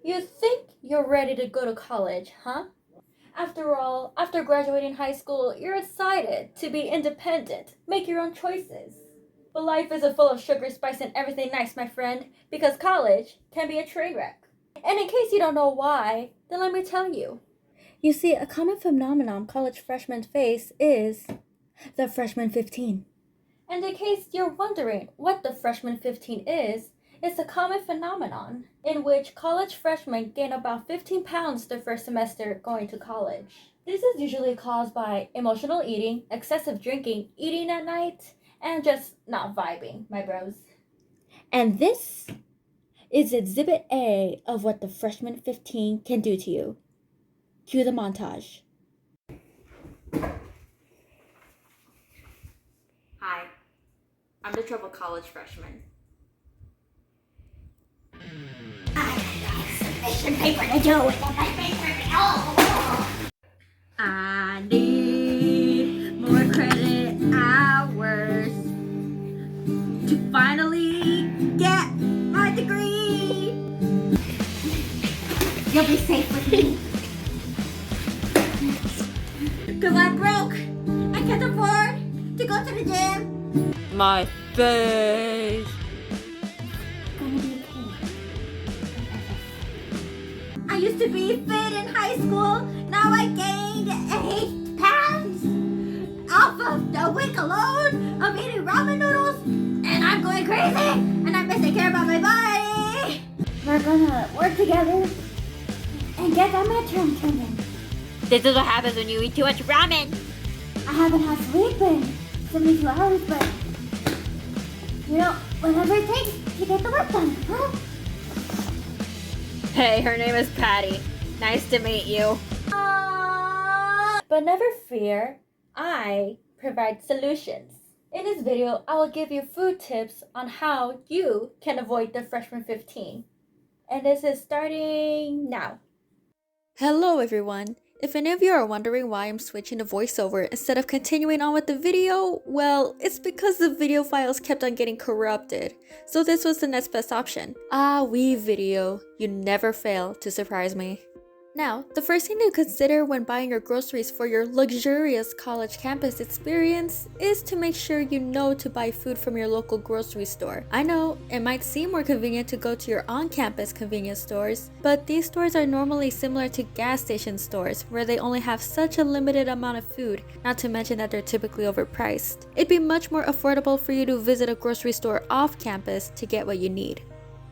You think you're ready to go to college, huh? After all, after graduating high school, you're excited to be independent, make your own choices. But life isn't full of sugar, spice, and everything nice, my friend, because college can be a train wreck. And in case you don't know why, then let me tell you. You see, a common phenomenon college freshmen face is the freshman 15. And in case you're wondering what the freshman 15 is, it's a common phenomenon in which college freshmen gain about 15 pounds their first semester going to college. This is usually caused by emotional eating, excessive drinking, eating at night, and just not vibing, my bros. And this is Exhibit A of what the freshman 15 can do to you. Cue the montage. Hi, I'm the troubled college freshman. Submission paper to do with my paper. Oh. I need more credit hours to finally get my degree. You'll be safe with me. Cause I'm broke. I can't afford to go to the gym. My face. Gonna be okay. I used to be fit in high school. Now I gained 8 pounds off of the week alone of eating ramen noodles. And I'm going crazy. And I'm missing care about my body. We're gonna work together and get that midterm turned in. This is what happens when you eat too much ramen. I haven't had sleep in 72 hours, but whatever it takes to get the work done, huh? Hey, her name is Patty. Nice to meet you. But never fear, I provide solutions. In this video, I will give you food tips on how you can avoid the freshman 15. And this is starting now. Hello everyone. If any of you are wondering why I'm switching to voiceover instead of continuing on with the video, well, it's because the video files kept on getting corrupted. So this was the next best option. Ah, oui, video. You never fail to surprise me. Now, the first thing to consider when buying your groceries for your luxurious college campus experience is to make sure you know to buy food from your local grocery store. I know, it might seem more convenient to go to your on-campus convenience stores, but these stores are normally similar to gas station stores where they only have such a limited amount of food, not to mention that they're typically overpriced. It'd be much more affordable for you to visit a grocery store off-campus to get what you need.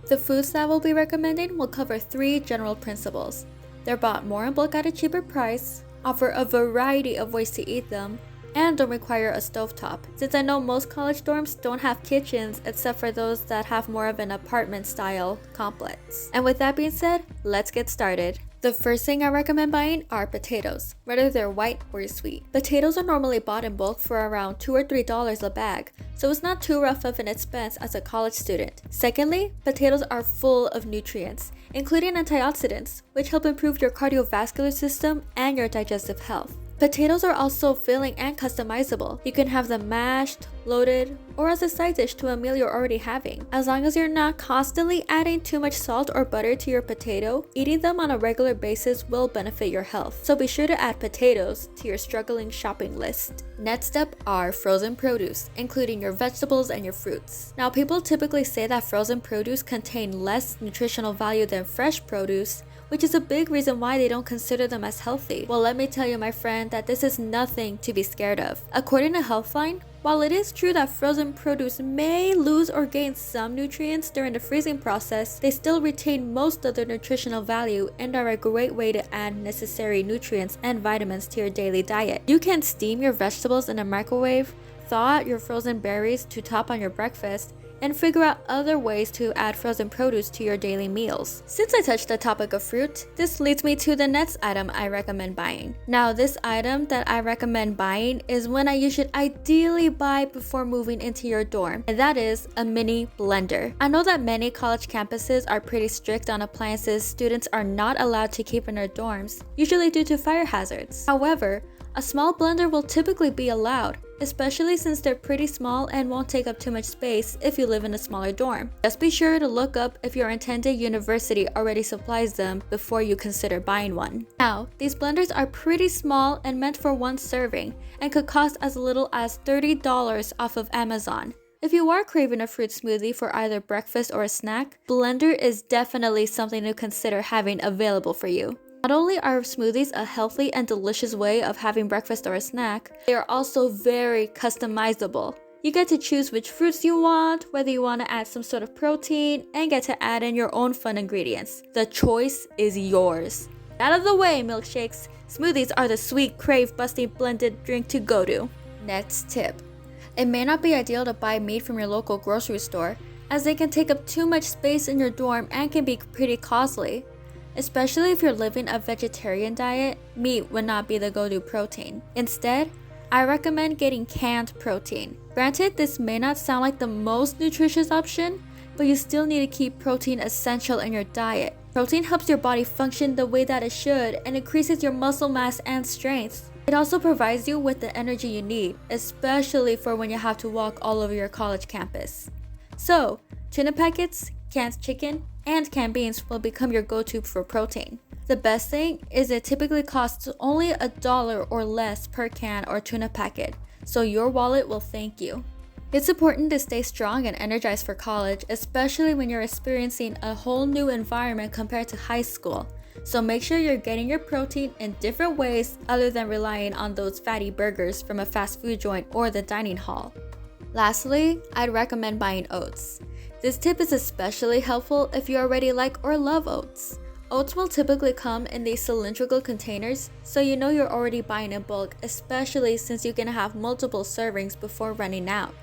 The foods that we'll be recommending will cover 3 general principles. They're bought more in bulk at a cheaper price, offer a variety of ways to eat them, and don't require a stovetop, since I know most college dorms don't have kitchens except for those that have more of an apartment-style complex. And with that being said, let's get started. The first thing I recommend buying are potatoes, whether they're white or sweet. Potatoes are normally bought in bulk for around $2 or $3 a bag, so it's not too rough of an expense as a college student. Secondly, potatoes are full of nutrients, including antioxidants, which help improve your cardiovascular system and your digestive health. Potatoes are also filling and customizable. You can have them mashed, loaded, or as a side dish to a meal you're already having. As long as you're not constantly adding too much salt or butter to your potato, eating them on a regular basis will benefit your health. So be sure to add potatoes to your struggling shopping list. Next up are frozen produce, including your vegetables and your fruits. Now, people typically say that frozen produce contain less nutritional value than fresh produce, which is a big reason why they don't consider them as healthy. Well, let me tell you, my friend, that this is nothing to be scared of. According to Healthline, while it is true that frozen produce may lose or gain some nutrients during the freezing process, they still retain most of their nutritional value and are a great way to add necessary nutrients and vitamins to your daily diet. You can steam your vegetables in a microwave, thaw out your frozen berries to top on your breakfast, and figure out other ways to add frozen produce to your daily meals. Since I touched the topic of fruit, this leads me to the next item I recommend buying. Now, this item that I recommend buying is one you should ideally buy before moving into your dorm, and that is a mini blender. I know that many college campuses are pretty strict on appliances students are not allowed to keep in their dorms, usually due to fire hazards. However, A small blender will typically be allowed, especially since they're pretty small and won't take up too much space if you live in a smaller dorm. Just be sure to look up if your intended university already supplies them before you consider buying one. Now, these blenders are pretty small and meant for one serving and could cost as little as $30 off of Amazon. If you are craving a fruit smoothie for either breakfast or a snack, blender is definitely something to consider having available for you. Not only are smoothies a healthy and delicious way of having breakfast or a snack, they are also very customizable. You get to choose which fruits you want, whether you want to add some sort of protein, and get to add in your own fun ingredients. The choice is yours. Out of the way, milkshakes! Smoothies are the sweet, crave-busting blended drink to go to. Next tip. It may not be ideal to buy meat from your local grocery store, as they can take up too much space in your dorm and can be pretty costly. Especially if you're living a vegetarian diet, meat would not be the go-to protein. Instead, I recommend getting canned protein. Granted, this may not sound like the most nutritious option, but you still need to keep protein essential in your diet. Protein helps your body function the way that it should and increases your muscle mass and strength. It also provides you with the energy you need, especially for when you have to walk all over your college campus. So, tuna packets, canned chicken, and canned beans will become your go-to for protein. The best thing is it typically costs only $1 or less per can or tuna packet, so your wallet will thank you. It's important to stay strong and energized for college, especially when you're experiencing a whole new environment compared to high school. So make sure you're getting your protein in different ways other than relying on those fatty burgers from a fast food joint or the dining hall. Lastly, I'd recommend buying oats. This tip is especially helpful if you already like or love oats. Oats will typically come in these cylindrical containers, so you know you're already buying in bulk, especially since you can have multiple servings before running out.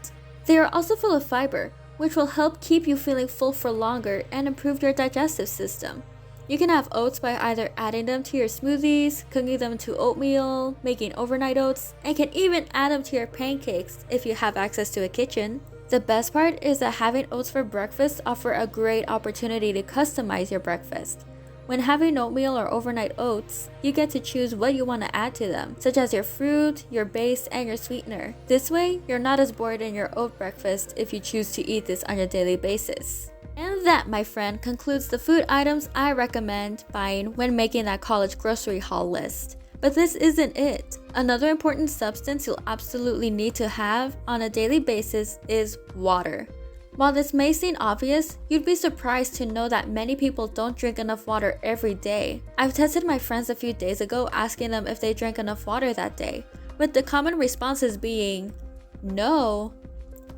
They are also full of fiber, which will help keep you feeling full for longer and improve your digestive system. You can have oats by either adding them to your smoothies, cooking them into oatmeal, making overnight oats, and can even add them to your pancakes if you have access to a kitchen. The best part is that having oats for breakfast offer a great opportunity to customize your breakfast. When having oatmeal or overnight oats, you get to choose what you want to add to them, such as your fruit, your base, and your sweetener. This way, you're not as bored in your oat breakfast if you choose to eat this on a daily basis. And that, my friend, concludes the food items I recommend buying when making that college grocery haul list. But this isn't it. Another important substance you'll absolutely need to have on a daily basis is water. While this may seem obvious, you'd be surprised to know that many people don't drink enough water every day. I've tested my friends a few days ago asking them if they drank enough water that day, with the common responses being, no,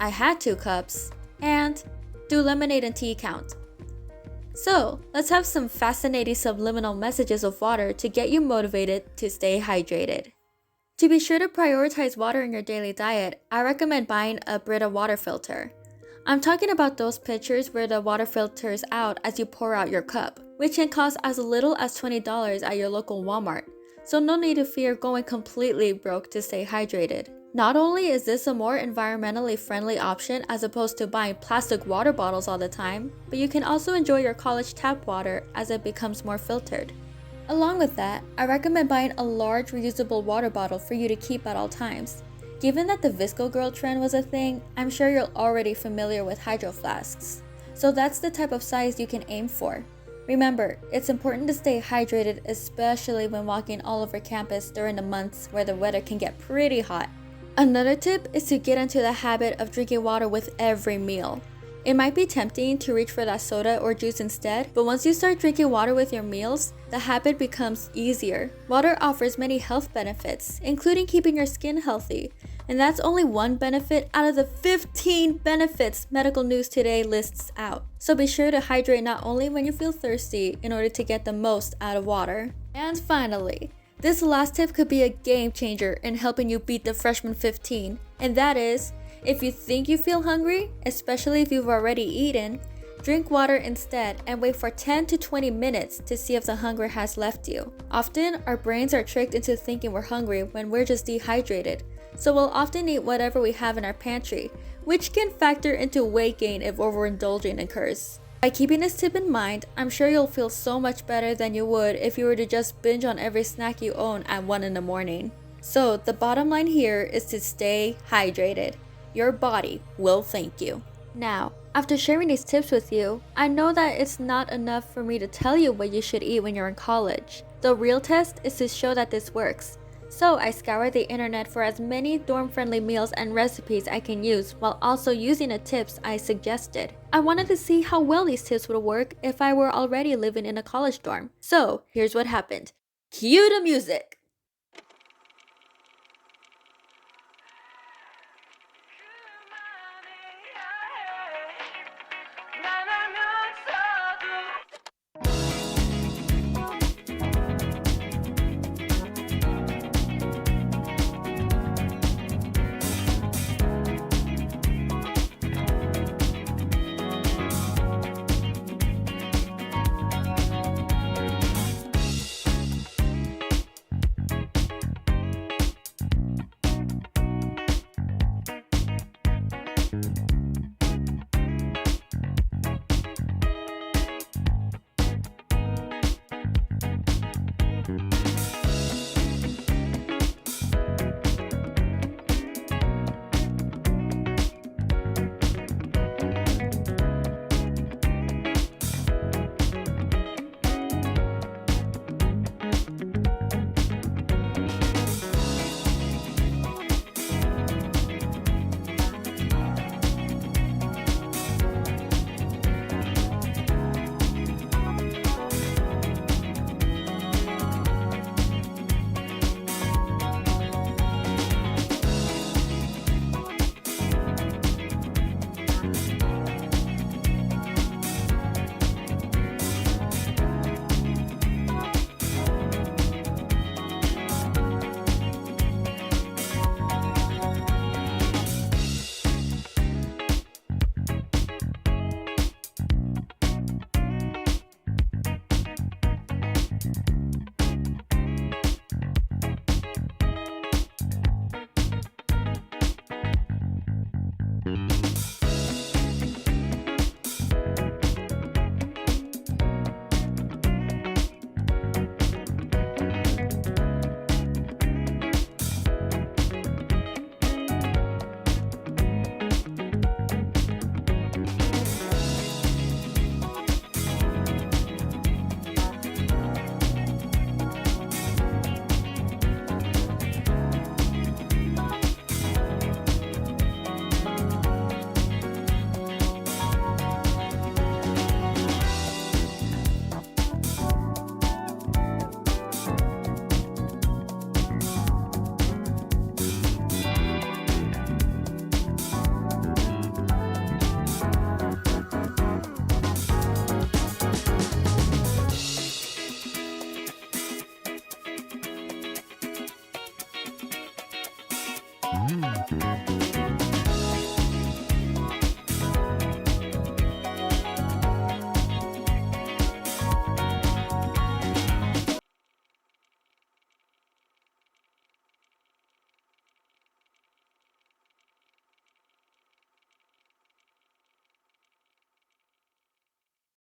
I had 2 cups, and do lemonade and tea count? So, let's have some fascinating subliminal messages of water to get you motivated to stay hydrated. To be sure to prioritize water in your daily diet, I recommend buying a Brita water filter. I'm talking about those pitchers where the water filters out as you pour out your cup, which can cost as little as $20 at your local Walmart, so no need to fear going completely broke to stay hydrated. Not only is this a more environmentally friendly option as opposed to buying plastic water bottles all the time, but you can also enjoy your college tap water as it becomes more filtered. Along with that, I recommend buying a large reusable water bottle for you to keep at all times. Given that the Visco Girl trend was a thing, I'm sure you're already familiar with hydro flasks. So that's the type of size you can aim for. Remember, it's important to stay hydrated, especially when walking all over campus during the months where the weather can get pretty hot. Another tip is to get into the habit of drinking water with every meal. It might be tempting to reach for that soda or juice instead, but once you start drinking water with your meals, the habit becomes easier. Water offers many health benefits, including keeping your skin healthy, and that's only one benefit out of the 15 benefits Medical News Today lists out. So be sure to hydrate not only when you feel thirsty in order to get the most out of water. And finally, this last tip could be a game changer in helping you beat the freshman 15, and that is, if you think you feel hungry, especially if you've already eaten, drink water instead and wait for 10 to 20 minutes to see if the hunger has left you. Often, our brains are tricked into thinking we're hungry when we're just dehydrated, so we'll often eat whatever we have in our pantry, which can factor into weight gain if overindulging occurs. By keeping this tip in mind, I'm sure you'll feel so much better than you would if you were to just binge on every snack you own at 1 in the morning. So the bottom line here is to stay hydrated. Your body will thank you. Now, after sharing these tips with you, I know that it's not enough for me to tell you what you should eat when you're in college. The real test is to show that this works. So I scoured the internet for as many dorm-friendly meals and recipes I can use while also using the tips I suggested. I wanted to see how well these tips would work if I were already living in a college dorm. So here's what happened. Cue the music!